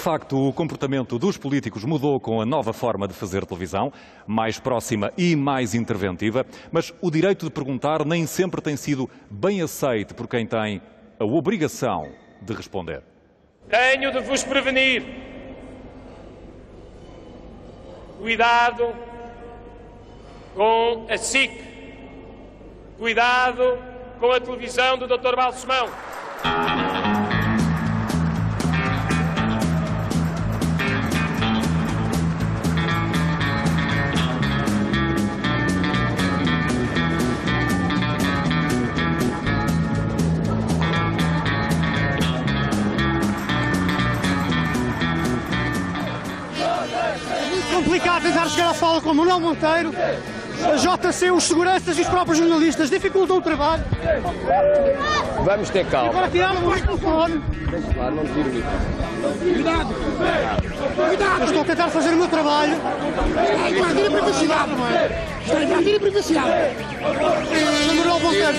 facto, o comportamento dos políticos mudou com a nova forma de fazer televisão, mais próxima e mais interventiva, mas o direito de perguntar nem sempre tem sido bem aceito por quem tem a obrigação de responder. Tenho de vos prevenir. Cuidado com a SIC. Cuidado com a televisão do Dr. Balsemão. Complicado tentar chegar à fala com Manuel Monteiro, a JC, os seguranças e os próprios jornalistas dificultam o trabalho. Vamos ter calma. Agora tiraram o microfone. Deixa lá, não tiro o microfone. Cuidado! Cuidado! Eu estou a tentar fazer o meu trabalho. Está a invadir a privacidade, não é? Está a invadir a privacidade. Manuel Monteiro,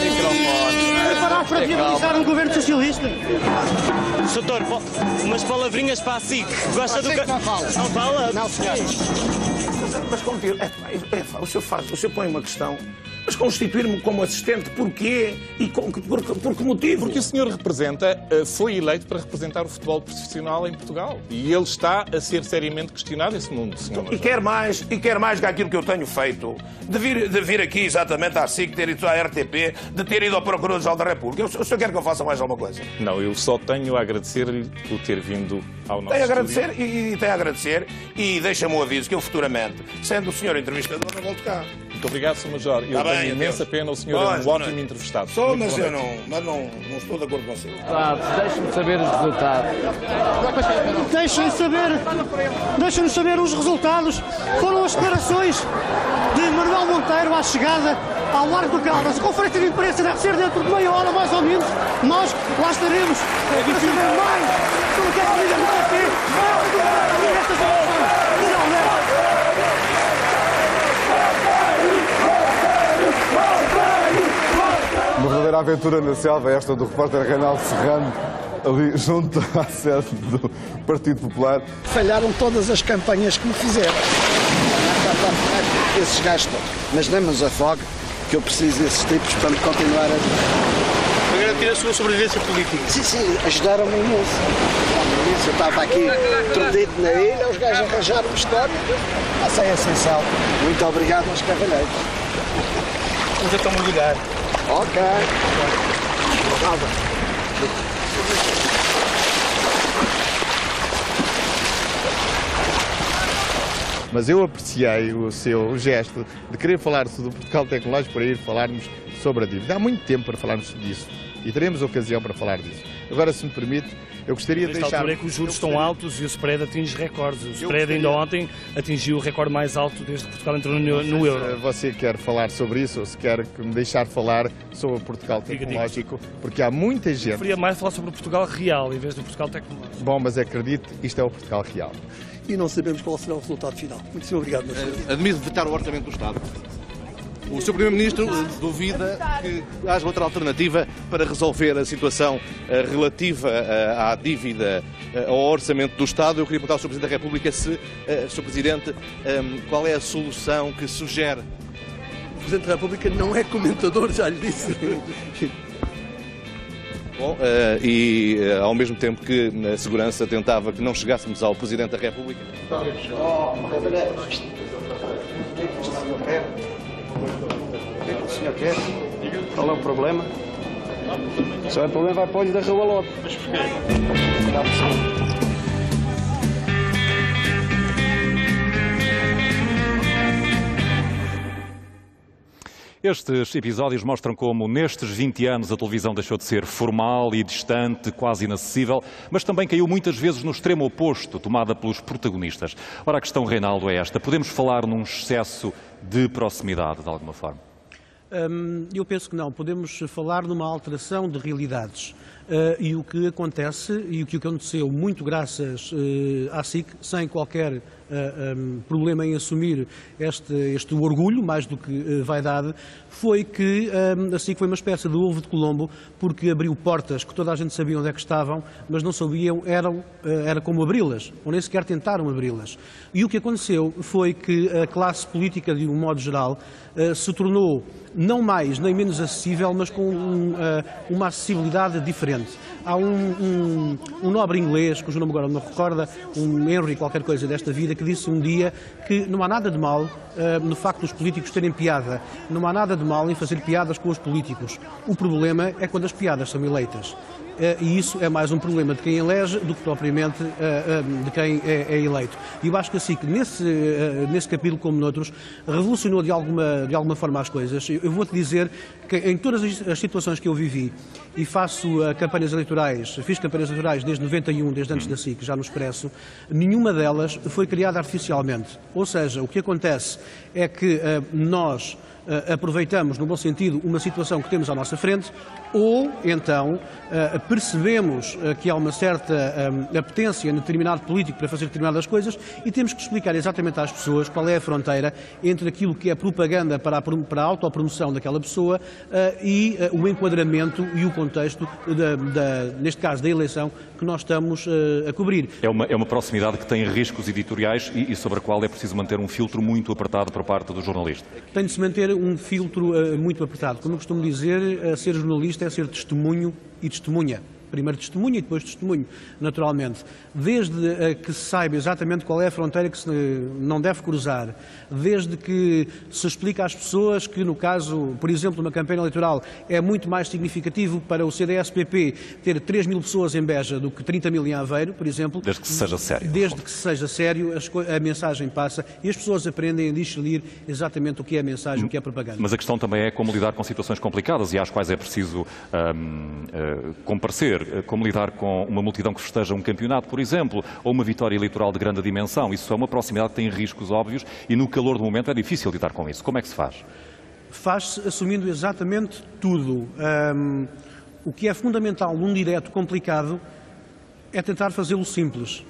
preparado para viabilizar um governo socialista? Doutor, umas palavrinhas para a SIC. Gosta do... Não fala. Não fala? Não, senhor. Mas como dizer, o senhor põe uma questão, mas constituir-me como assistente, porquê e por que motivo? Porque o senhor foi eleito para representar o futebol profissional em Portugal. E ele está a ser seriamente questionado esse mundo, senhor. E quer mais que aquilo que eu tenho feito, de vir aqui exatamente à SIC, ter ido à RTP, de ter ido ao Procurador-Geral da República. O senhor quer que eu faça mais alguma coisa? Não, eu só tenho a agradecer-lhe por ter vindo ao nosso Tem a agradecer e deixa-me o aviso que eu futuramente, sendo o senhor entrevistador, não volto cá. Muito obrigado, Sr. Major. Eu tenho imensa pena, o senhor é um ótimo entrevistado. Mas eu não estou de acordo com você. Deixe-me saber os resultados. Deixem-nos saber os resultados. Foram as declarações de Manuel Monteiro à chegada ao Largo do Caldas. A conferência de imprensa deve ser dentro de meia hora, mais ou menos. Nós lá estaremos para saber mais sobre o que é que a Liga do PP nestas eleições. Finalmente. Uma verdadeira aventura na selva, esta do repórter Reinaldo Serrano, ali junto à sede do Partido Popular. Falharam todas as campanhas que me fizeram. Esses gajos todos. Mas nem nos afogue, que eu preciso desses tipos para me continuar a... Para garantir a sua sobrevivência política. Sim, ajudaram-me imenso. Eu estava aqui perdido na ilha, os gajos arranjaram-me história. Essa é essencial. Muito obrigado, meus cavalheiros. Vamos então mergulhar. Ok. Mas eu apreciei o seu gesto de querer falar sobre o Portugal Tecnológico para ir falarmos sobre a dívida. Há muito tempo para falarmos disso e teremos ocasião para falar disso. Agora, se me permite, eu gostaria de deixar... Nesta altura é que os juros estão altos e o spread atinge recordes. O spread ainda ontem atingiu o recorde mais alto desde que Portugal entrou no euro. Você quer falar sobre isso ou se quer me deixar falar sobre o Portugal Tecnológico? Porque há muita gente... Eu preferia mais falar sobre o Portugal real em vez do Portugal Tecnológico. Bom, mas acredite, isto é o Portugal real. E não sabemos qual será o resultado final. Muito obrigado, meu senhor. Admito vetar o Orçamento do Estado. O Sr. Primeiro-Ministro duvida que haja outra alternativa para resolver a situação relativa à dívida, ao Orçamento do Estado. Eu queria perguntar ao Sr. Presidente da República Sr. Presidente, qual é a solução que sugere? O Presidente da República não é comentador, já lhe disse. Bom, ao mesmo tempo que a segurança tentava que não chegássemos ao Presidente da República. O que o senhor quer? Qual é o problema? Só é problema, vai para o olho da rua logo. Mas porquê? Estes episódios mostram como, nestes 20 anos, a televisão deixou de ser formal e distante, quase inacessível, mas também caiu muitas vezes no extremo oposto, tomada pelos protagonistas. Ora, a questão, Reinaldo, é esta. Podemos falar num excesso de proximidade, de alguma forma? Eu penso que não. Podemos falar numa alteração de realidades. E o que acontece, e o que aconteceu muito graças à SIC, sem qualquer problema em assumir este orgulho, mais do que vaidade, foi que a SIC foi uma espécie de ovo de Colombo, porque abriu portas que toda a gente sabia onde é que estavam, mas não sabiam era como abri-las, ou nem sequer tentaram abri-las. E o que aconteceu foi que a classe política, de um modo geral, se tornou não mais nem menos acessível, mas com uma acessibilidade diferente. Há um nobre inglês, cujo nome agora não me recorda, um Henry qualquer coisa desta vida, que disse um dia que não há nada de mal no facto dos políticos terem piada. Não há nada de mal em fazer piadas com os políticos. O problema é quando as piadas são eleitas. E isso é mais um problema de quem elege do que propriamente de quem é eleito. E eu acho que assim, nesse capítulo, como noutros, revolucionou de alguma forma as coisas. Eu vou-te dizer que em todas as situações que eu vivi, e faço campanhas eleitorais, fiz campanhas eleitorais desde 91, desde antes da SIC, já no Expresso, nenhuma delas foi criada artificialmente. Ou seja, o que acontece é que nós aproveitamos, no bom sentido, uma situação que temos à nossa frente, ou então percebemos que há uma certa apetência em determinado político para fazer determinadas coisas e temos que explicar exatamente às pessoas qual é a fronteira entre aquilo que é propaganda para a autopromoção daquela pessoa e o enquadramento e o contexto, neste caso, da eleição que nós estamos a cobrir. É uma proximidade que tem riscos editoriais e sobre a qual é preciso manter um filtro muito apertado por parte do jornalista. Tem de se manter um filtro muito apertado. Como eu costumo dizer, ser jornalista é ser testemunho e testemunha. Primeiro testemunha e depois testemunho, naturalmente. Desde que se saiba exatamente qual é a fronteira que se não deve cruzar, desde que se explica às pessoas que, no caso, por exemplo, de uma campanha eleitoral, é muito mais significativo para o CDS-PP ter 3 mil pessoas em Beja do que 30 mil em Aveiro, por exemplo. Desde que se seja sério. Desde que se seja sério, a mensagem passa e as pessoas aprendem a discernir exatamente o que é a mensagem, o que é a propaganda. Mas a questão também é como lidar com situações complicadas e às quais é preciso comparecer. Como lidar com uma multidão que festeja um campeonato, por exemplo, ou uma vitória eleitoral de grande dimensão. Isso é uma proximidade que tem riscos óbvios e no calor do momento é difícil lidar com isso. Como é que se faz? Faz-se assumindo exatamente tudo. O que é fundamental num direto complicado é tentar fazê-lo simples.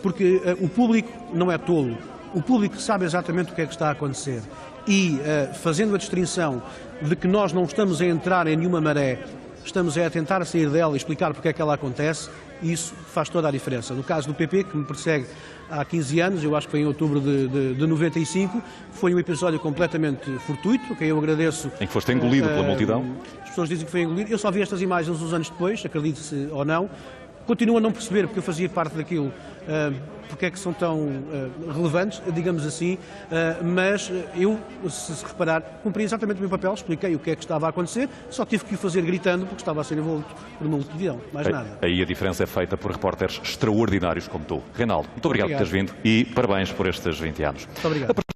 Porque o público não é tolo. O público sabe exatamente o que é que está a acontecer. E fazendo a distinção de que nós não estamos a entrar em nenhuma maré, estamos a tentar sair dela e explicar porque é que ela acontece, e isso faz toda a diferença. No caso do PP, que me persegue há 15 anos, eu acho que foi em outubro de 95, foi um episódio completamente fortuito, a quem eu agradeço. Em que foste engolido pela multidão? As pessoas dizem que foi engolido. Eu só vi estas imagens uns anos depois, acredite-se ou não. Continuo a não perceber, porque eu fazia parte daquilo, porque é que são tão relevantes, digamos assim, mas eu, se reparar, cumpri exatamente o meu papel, expliquei o que é que estava a acontecer, só tive que o fazer gritando, porque estava a ser envolto por uma multidão, mais nada. Aí a diferença é feita por repórteres extraordinários como tu. Reinaldo, muito obrigado por teres vindo e parabéns por estes 20 anos. Muito obrigado.